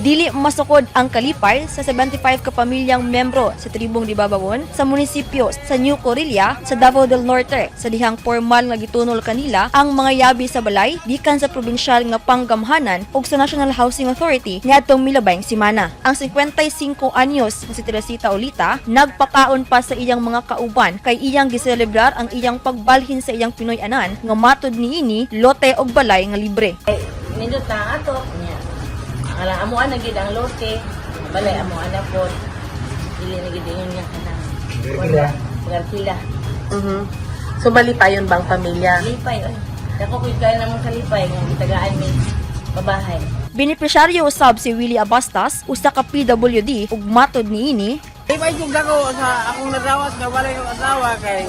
Dili masukod ang kalipay sa 75 ka pamilyang membro sa tribong Dibabawon sa munisipyo sa New Corilla sa Davao del Norte sa dihang formal nga gitunol kanila ang mga yabi sa balay gikan sa probinsyal nga panggamhanan ug sa National Housing Authority niadtong milabayng semana. Ang 55 anyos nga si Teresita Olita nagpakaon pa sa iyang mga kauban kay iyang giselebrar ang iyang pagbalhin sa iyang Pinoy anan nga matud niini lote og balay nga libre. Nindot na ato niya. Kala amuan na gid ang lote, balay amuan na po. Dili na gid ingon nga kanang. Pagkila. So malipayon bang pamilya? Kalipay oy. Dako koy kay namang kalipay nga gitagaan mi babahay. Benepisyaryo usab si Willie Abastas, usa ka PWD ug matud niini. Kalipay jud ako sa akong narawas nga balay ng asawa kay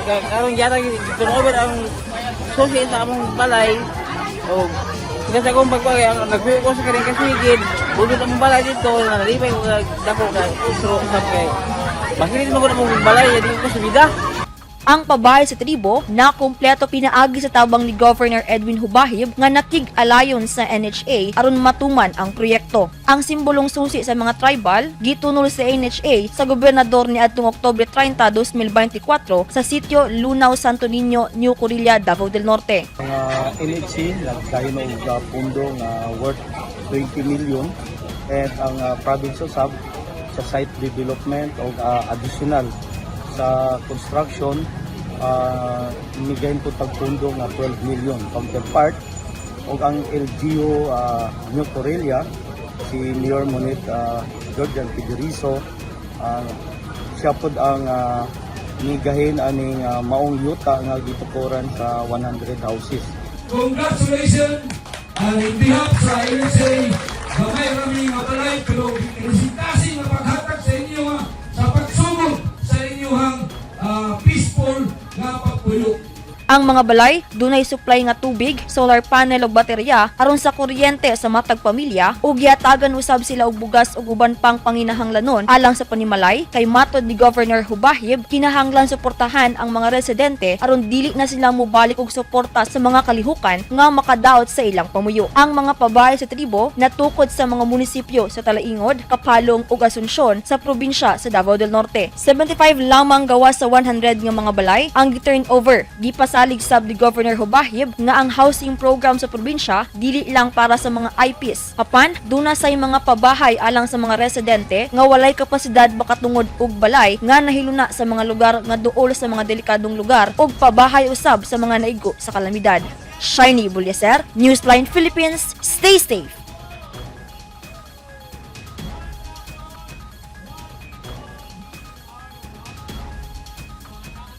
karon yata turnover ang susi sa among balay. O kasi akong pagpagay, nagbuo ko sa karing kasigid, budot ang balay dito, nalipay ko dako kay usro usap kay. Bakit mo ko na mong balay, hindi ko subida. Ang pabahay sa tribo na kumpleto pinaagi sa tabang ni Governor Edwin Hubahib nga nakig-alayon sa NHA aron matuman ang proyekto. Ang simbolong susi sa mga tribal gitunol sa NHA sa gobernador ni adtong Oktubre 30, 2024 sa sitio Lunaw Santo Niño, New Corilla, Davao del Norte. Ang NHC nagkain og pundo nga worth 20 million and ang province usab sa site development o additional sa construction migayin po tagpundo nga 12 million counterpart o ang LGU New Corilla si Mayor Monet Jordan Federizo siya po ang migahin aning maong yuta nga gitukuran sa 100 houses. Congratulations and in behalf sa NSA gamay rami nga balay pero inisintasi nga paghatag sa inyo sa pagsugod sa inyong peaceful nga pagpuyo. Ang mga balay dunay supply nga tubig, solar panel ug baterya aron sa kuryente sa matag pamilya ug giatagan usab sila og bugas ug uban pang panginahanglanon alang sa panimalay kay matud ni Governor Hubahib kinahanglan suportahan ang mga residente aron dili na sila mobalik og suporta sa mga kalihukan nga makadaot sa ilang pamuyo. Ang mga pabahay sa tribo natukod sa mga munisipyo sa Talaingod, Kapalong ug Asunsyon sa probinsya sa Davao del Norte. 75 lamang gawas sa 100 nga mga balay ang gi-turnover. Gipasalig sab ni Governor Hubahib nga ang housing program sa probinsya dili lang para sa mga IPs. Apan duna say mga pabahay alang sa mga residente nga walay kapasidad makatungod og balay nga nahiluna sa mga lugar nga duol sa mga delikadong lugar ug pabahay usab sa mga naigo sa kalamidad. Shiny Bulyaser, Newsline Philippines, stay safe.